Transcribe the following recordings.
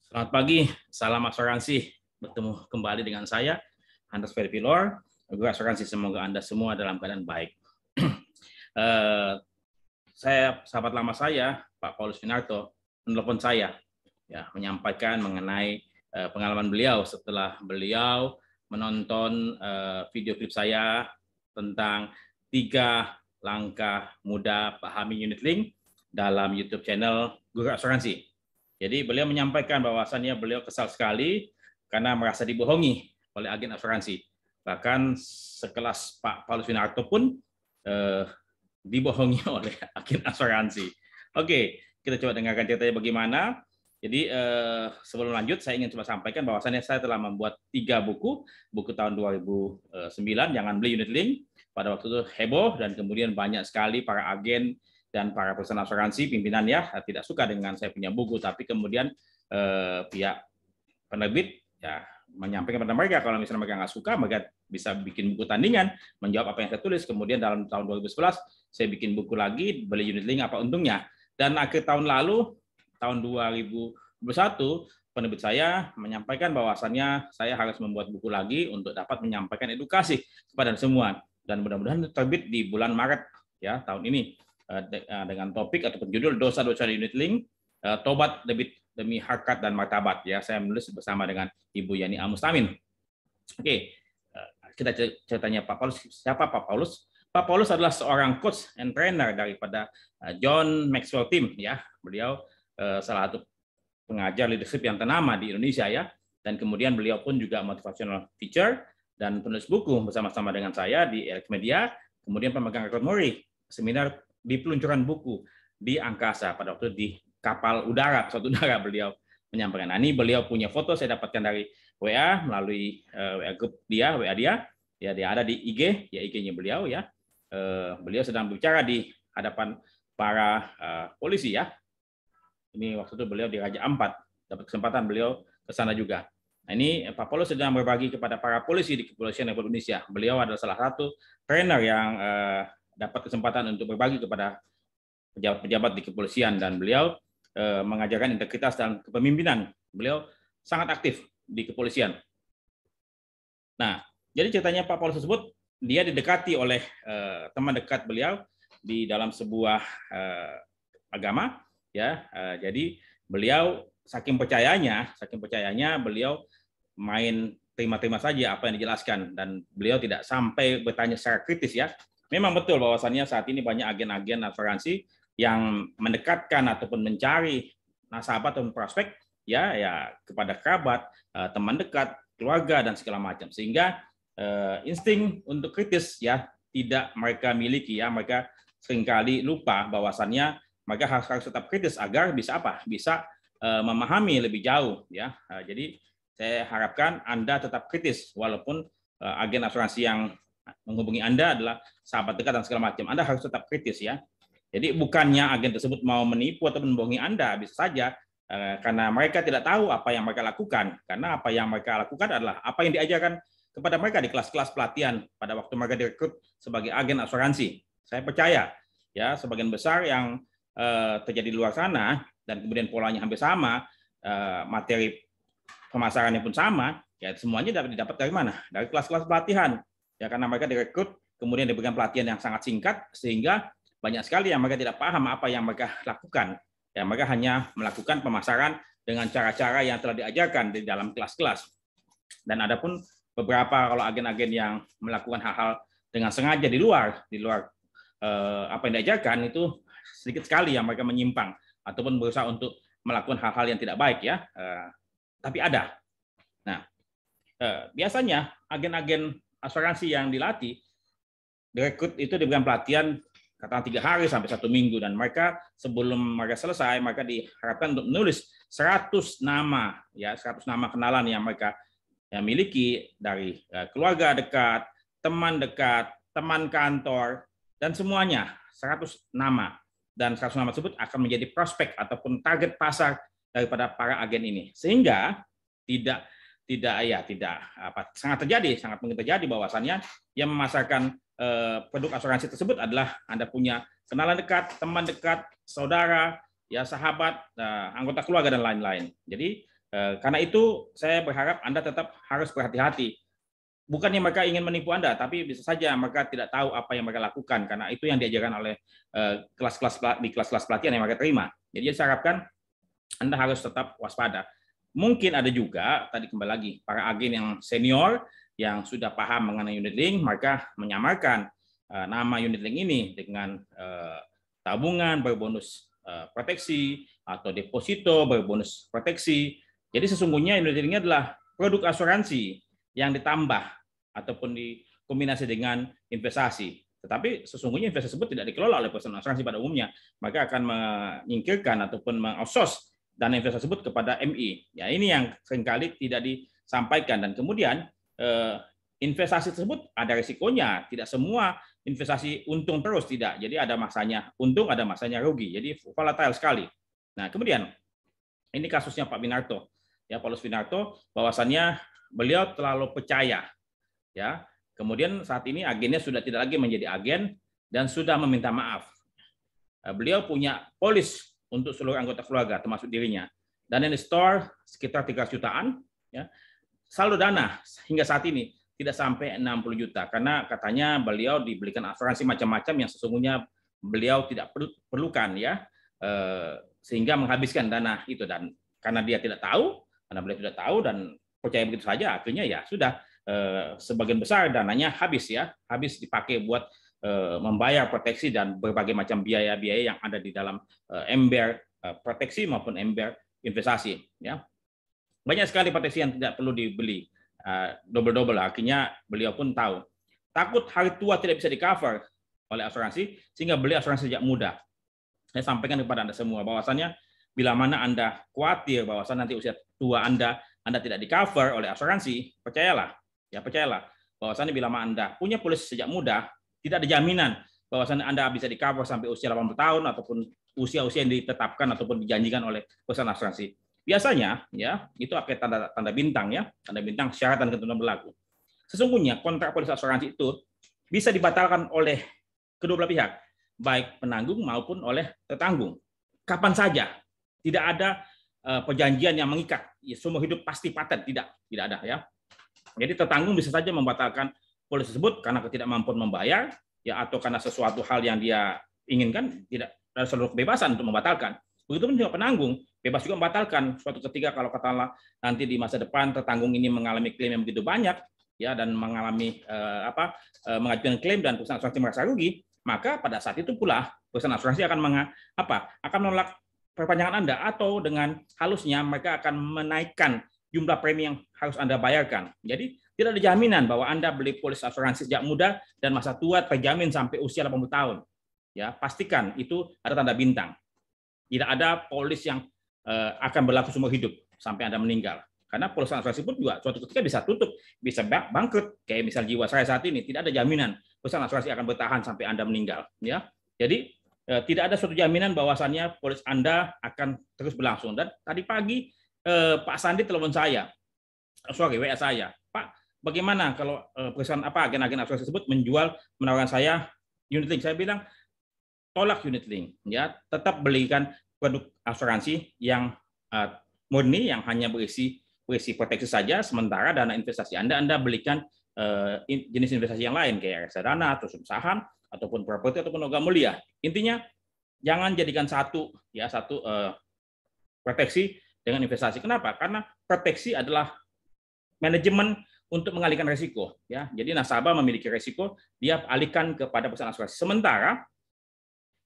Selamat pagi, salam asuransi. Bertemu kembali dengan saya, Andres Verpilor. Guru asuransi, semoga Anda semua dalam keadaan baik. Sahabat lama saya, Pak Paulus Winarto, menelpon saya, ya, menyampaikan mengenai pengalaman beliau setelah beliau menonton video klip saya tentang 3 langkah mudah pahami unit link dalam YouTube channel Guru Asuransi. Jadi beliau menyampaikan bahwasannya beliau kesal sekali karena merasa dibohongi oleh agen asuransi. Bahkan sekelas Pak Paulus Winarto pun dibohongi oleh agen asuransi. Oke, kita coba dengarkan ceritanya bagaimana. Jadi sebelum lanjut, saya ingin coba sampaikan bahwasannya saya telah membuat 3 buku tahun 2009, Jangan Beli Unit Link. Pada waktu itu heboh dan kemudian banyak sekali para agen dan para perusahaan asuransi pimpinan ya tidak suka dengan saya punya buku, tapi kemudian pihak penerbit ya menyampaikan kepada mereka kalau misalnya mereka nggak suka, mereka bisa bikin buku tandingan menjawab apa yang saya tulis. Kemudian dalam tahun 2011 saya bikin buku lagi, Beli Unit Link Apa Untungnya. Dan akhir tahun lalu, tahun 2021, penerbit saya menyampaikan bahwasannya saya harus membuat buku lagi untuk dapat menyampaikan edukasi kepada semua. Dan mudah-mudahan terbit di bulan Maret ya tahun ini dengan topik ataupun judul Dosa-dosa Unit Link, Tobat demi harkat dan martabat. Ya, saya menulis bersama dengan Ibu Yani Amustamin. Oke, kita ceritanya Pak Paulus. Siapa Pak Paulus? Pak Paulus adalah seorang coach and trainer daripada John Maxwell Team. Ya, beliau salah satu pengajar leadership yang ternama di Indonesia ya. Dan kemudian beliau pun juga motivational teacher dan penulis buku bersama-sama dengan saya di Elk Media. Kemudian pemegang rekor muri seminar di peluncuran buku di angkasa pada waktu di kapal udara, pesawat udara beliau menyampaikan. Nah, ini beliau punya foto saya dapatkan dari WA melalui WA grup dia, WA dia. Ya, dia ada di IG, ya IG-nya beliau ya. Beliau sedang bicara di hadapan para polisi ya. Ini waktu itu beliau di Raja Ampat, dapat kesempatan beliau ke sana juga. Nah, ini Pak Paulus sedang berbagi kepada para polisi di Kepolisian Republik Indonesia. Beliau adalah salah satu trainer yang dapat kesempatan untuk berbagi kepada pejabat-pejabat di kepolisian dan beliau mengajarkan integritas dan kepemimpinan. Beliau sangat aktif di kepolisian. Nah, jadi ceritanya Pak Paulus tersebut, dia didekati oleh teman dekat beliau di dalam sebuah agama, ya. Jadi beliau saking percayanya beliau main terima-terima saja apa yang dijelaskan dan beliau tidak sampai bertanya secara kritis ya. Memang betul bahwasannya saat ini banyak agen-agen asuransi yang mendekatkan ataupun mencari nasabah atau prospek ya kepada kerabat, teman dekat, keluarga dan segala macam, sehingga insting untuk kritis ya tidak mereka miliki ya. Mereka seringkali lupa bahwasannya mereka harus tetap kritis agar bisa apa? Bisa memahami lebih jauh ya. Jadi saya harapkan Anda tetap kritis walaupun agen asuransi yang menghubungi Anda adalah sahabat dekat dan segala macam. Anda harus tetap kritis ya. Jadi bukannya agen tersebut mau menipu atau membohongi Anda, bisa saja karena mereka tidak tahu apa yang mereka lakukan. Karena apa yang mereka lakukan adalah apa yang diajarkan kepada mereka di kelas-kelas pelatihan pada waktu mereka direkrut sebagai agen asuransi. Saya percaya ya sebagian besar yang terjadi di luar sana dan kemudian polanya hampir sama, materi pemasarannya pun sama, ya semuanya dapat didapat dari mana? Dari kelas-kelas pelatihan. Ya karena mereka direkrut kemudian diberikan pelatihan yang sangat singkat sehingga banyak sekali yang mereka tidak paham apa yang mereka lakukan. Ya, mereka hanya melakukan pemasaran dengan cara-cara yang telah diajarkan di dalam kelas-kelas. Dan ada pun beberapa kalau agen-agen yang melakukan hal-hal dengan sengaja di luar apa yang diajarkan itu sedikit sekali yang mereka menyimpang ataupun berusaha untuk melakukan hal-hal yang tidak baik ya. Tapi ada. Nah, biasanya agen-agen asuransi yang dilatih direkrut itu diberikan pelatihan katakan 3 hari sampai 1 minggu dan mereka sebelum mereka selesai mereka diharapkan untuk menulis 100 nama ya 100 nama kenalan yang mereka miliki dari keluarga dekat, teman dekat, teman kantor dan semuanya 100 nama dan 100 nama tersebut akan menjadi prospek ataupun target pasar daripada para agen ini sehingga sangat mungkin terjadi bahwasannya yang memasarkan produk asuransi tersebut adalah Anda punya kenalan dekat, teman dekat, saudara, ya sahabat, anggota keluarga dan lain-lain. Jadi Karena itu saya berharap Anda tetap harus berhati-hati. Bukannya mereka ingin menipu Anda, tapi bisa saja mereka tidak tahu apa yang mereka lakukan, karena itu yang diajarkan oleh di kelas-kelas pelatihan yang mereka terima. Jadi saya harapkan Anda harus tetap waspada. Mungkin ada juga, tadi kembali lagi, para agen yang senior, yang sudah paham mengenai unit link, mereka menyamarkan nama unit link ini dengan tabungan berbonus proteksi, atau deposito berbonus proteksi. Jadi sesungguhnya unit link ini adalah produk asuransi yang ditambah ataupun dikombinasi dengan investasi. Tetapi sesungguhnya investasi tersebut tidak dikelola oleh perusahaan asuransi pada umumnya. Maka akan menyingkirkan ataupun meng-outsource dana investasi tersebut kepada MI. Ya, ini yang seringkali tidak disampaikan. Dan kemudian investasi tersebut ada risikonya. Tidak semua investasi untung terus, tidak. Jadi ada masanya untung, ada masanya rugi. Jadi volatile sekali. Nah, kemudian ini kasusnya Pak Winarto. Ya, Paulus Winarto, bahwasannya beliau terlalu percaya, ya. Kemudian saat ini agennya sudah tidak lagi menjadi agen dan sudah meminta maaf. Beliau punya polis untuk seluruh anggota keluarga, termasuk dirinya. Dan yang di store sekitar 300 jutaan, ya. Saldo dana hingga saat ini tidak sampai 60 juta, karena katanya beliau dibelikan asuransi macam-macam yang sesungguhnya beliau tidak perlukan, ya, sehingga menghabiskan dana itu. Dan karena dia tidak tahu, karena beliau tidak tahu dan percaya begitu saja, akhirnya ya sudah sebagian besar dananya habis, ya, habis dipakai buat membayar proteksi dan berbagai macam biaya-biaya yang ada di dalam ember proteksi maupun ember investasi, ya. Banyak sekali proteksi yang tidak perlu dibeli double-double, akhirnya beliau pun tahu. Takut hari tua tidak bisa di-cover oleh asuransi, sehingga beli asuransi sejak muda. Saya sampaikan kepada Anda semua bahwasannya bila mana Anda khawatir bahwasan nanti usia tua Anda tidak di-cover oleh asuransi, percayalah, ya percayalah, bahwasannya bila mana Anda punya polis sejak muda, tidak ada jaminan bahwasannya Anda bisa di-cover sampai usia 80 tahun ataupun usia-usia yang ditetapkan ataupun dijanjikan oleh perusahaan asuransi. Biasanya, ya, itu pakai tanda bintang, ya, tanda bintang syarat dan ketentuan berlaku. Sesungguhnya kontrak polis asuransi itu bisa dibatalkan oleh kedua belah pihak, baik penanggung maupun oleh tertanggung. Kapan saja. Tidak ada perjanjian yang mengikat. Ya, seumur hidup pasti paten, tidak ada, ya. Jadi tertanggung bisa saja membatalkan polis tersebut karena ketidakmampuan membayar, ya, atau karena sesuatu hal yang dia inginkan, tidak ada seluruh kebebasan untuk membatalkan. Begitupun juga penanggung bebas juga membatalkan suatu ketika kalau katakanlah nanti di masa depan tertanggung ini mengalami klaim yang begitu banyak, ya, dan mengalami mengajukan klaim dan perusahaan asuransi merasa rugi, maka pada saat itu pula perusahaan asuransi akan akan menolak perpanjangan Anda, atau dengan halusnya mereka akan menaikkan jumlah premi yang harus Anda bayarkan. Jadi tidak ada jaminan bahwa Anda beli polis asuransi sejak muda dan masa tua terjamin sampai usia 80 tahun. Ya, pastikan itu ada tanda bintang. Tidak ada polis yang akan berlaku seumur hidup sampai Anda meninggal. Karena polis asuransi pun juga suatu ketika bisa tutup, bisa bangkrut. Kayak misal jiwa saya saat ini, tidak ada jaminan perusahaan asuransi akan bertahan sampai Anda meninggal. Ya, jadi tidak ada suatu jaminan bahwasannya polis Anda akan terus berlangsung. Dan tadi pagi Pak Sandi telepon saya, WA saya, Pak, bagaimana kalau perusahaan agen-agen asuransi tersebut menawarkan saya unit link? Saya bilang tolak unit link, ya, tetap belikan produk asuransi yang murni, yang hanya berisi proteksi saja, sementara dana investasi Anda belikan jenis investasi yang lain kayak reksadana atau saham ataupun properti ataupun logam mulia. Intinya jangan jadikan satu proteksi dengan investasi. Kenapa? Karena proteksi adalah manajemen untuk mengalihkan risiko, ya. Jadi nasabah memiliki risiko, dia alihkan kepada perusahaan asuransi. Sementara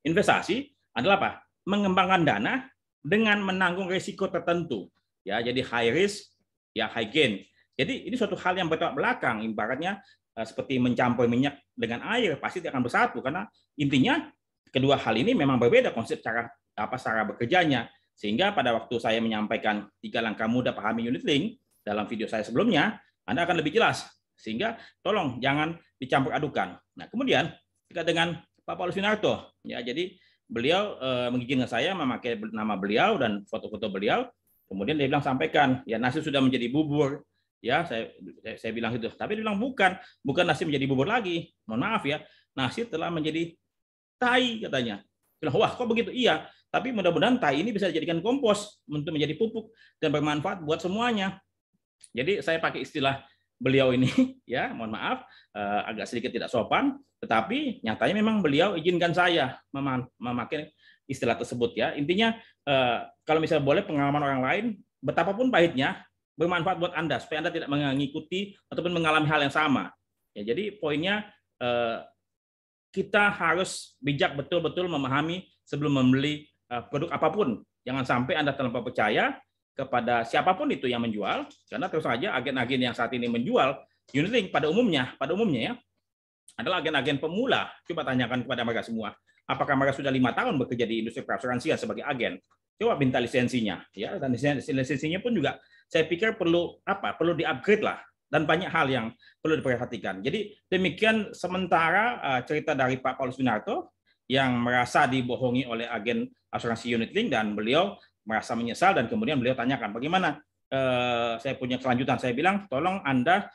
investasi adalah apa? Mengembangkan dana dengan menanggung risiko tertentu, ya. Jadi high risk, ya high gain. Jadi ini suatu hal yang bertolak belakang, ibaratnya seperti mencampur minyak dengan air, pasti akan bersatu, karena intinya kedua hal ini memang berbeda konsep cara bekerjanya. Sehingga pada waktu saya menyampaikan 3 langkah mudah pahami unit link dalam video saya sebelumnya, Anda akan lebih jelas. Sehingga tolong jangan dicampur adukan. Nah, kemudian dekat dengan Pak Paulus Winarto, ya, jadi beliau mengizinkan saya memakai nama beliau dan foto-foto beliau. Kemudian dia bilang, sampaikan, ya, nasi sudah menjadi bubur. Ya, saya bilang itu. Tapi dia bilang bukan nasi menjadi bubur lagi. Mohon maaf, ya, nasi telah menjadi tai, katanya. Bilang, wah, kok begitu? Iya, Tapi mudah-mudahan tai ini bisa dijadikan kompos untuk menjadi pupuk dan bermanfaat buat semuanya. Jadi saya pakai istilah beliau ini, ya mohon maaf, agak sedikit tidak sopan, tetapi nyatanya memang beliau izinkan saya memakai istilah tersebut ya. Intinya kalau misalnya boleh pengalaman orang lain, betapapun pahitnya, bermanfaat buat Anda supaya Anda tidak mengikuti ataupun mengalami hal yang sama. Ya, jadi poinnya kita harus bijak betul-betul memahami sebelum membeli produk apapun. Jangan sampai Anda terlalu percaya kepada siapapun itu yang menjual, karena terus saja agen-agen yang saat ini menjual unit link pada umumnya ya adalah agen-agen pemula. Coba tanyakan kepada mereka semua, apakah mereka sudah 5 tahun bekerja di industri perasuransian sebagai agen? Coba minta lisensinya, ya, dan lisensinya pun juga saya pikir perlu di-upgrade lah, dan banyak hal yang perlu diperhatikan. Jadi demikian sementara cerita dari Pak Paulus Winarto yang merasa dibohongi oleh agen asuransi unit link, dan beliau merasa menyesal, dan kemudian beliau tanyakan bagaimana saya punya kelanjutan. Saya bilang tolong Anda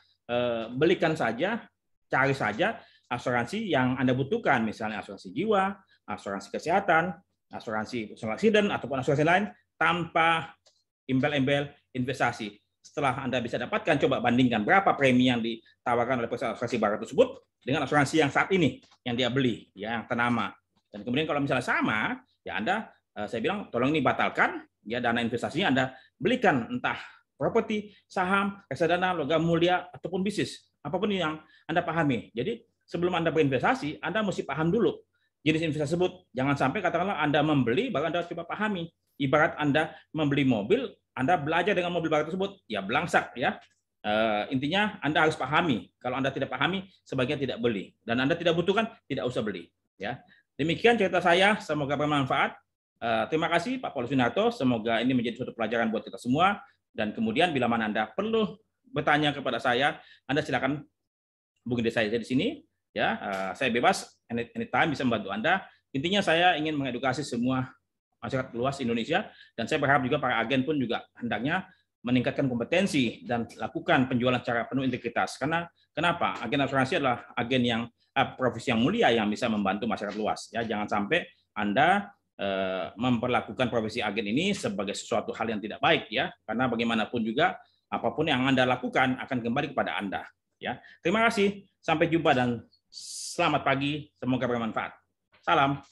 belikan saja, cari saja asuransi yang Anda butuhkan, misalnya asuransi jiwa, asuransi kesehatan, asuransi personal accident, ataupun asuransi lain tanpa embel-embel investasi. Setelah Anda bisa dapatkan, coba bandingkan berapa premi yang ditawarkan oleh perusahaan asuransi baru tersebut dengan asuransi yang saat ini yang dia beli, ya, yang ternama. Dan kemudian kalau misalnya sama, ya Anda, saya bilang tolong ini batalkan, ya, dana investasinya Anda belikan entah properti, saham, reksadana, logam mulia, ataupun bisnis, apapun yang Anda pahami. Jadi sebelum Anda berinvestasi, Anda mesti paham dulu jenis investasi tersebut. Jangan sampai katakanlah Anda membeli, baru Anda coba pahami. Ibarat Anda membeli mobil, Anda belajar dengan mobil baru tersebut, ya belangsak ya. Intinya Anda harus pahami. Kalau Anda tidak pahami, sebaiknya tidak beli. Dan Anda tidak butuhkan, tidak usah beli. Ya. Demikian cerita saya, semoga bermanfaat. Terima kasih Pak Paulus Winarto, semoga ini menjadi suatu pelajaran buat kita semua. Dan kemudian bila mana Anda perlu bertanya kepada saya, Anda silakan hubungi saya di sini. Ya, saya bebas, anytime bisa membantu Anda. Intinya saya ingin mengedukasi semua masyarakat luas Indonesia, dan saya berharap juga para agen pun juga hendaknya meningkatkan kompetensi dan lakukan penjualan secara penuh integritas. Karena kenapa? Agen asuransi adalah agen yang profesi yang mulia yang bisa membantu masyarakat luas. Ya, jangan sampai Anda memperlakukan profesi agen ini sebagai sesuatu hal yang tidak baik, ya. Karena bagaimanapun juga apapun yang Anda lakukan akan kembali kepada Anda. Ya, terima kasih. Sampai jumpa dan selamat pagi. Semoga bermanfaat. Salam.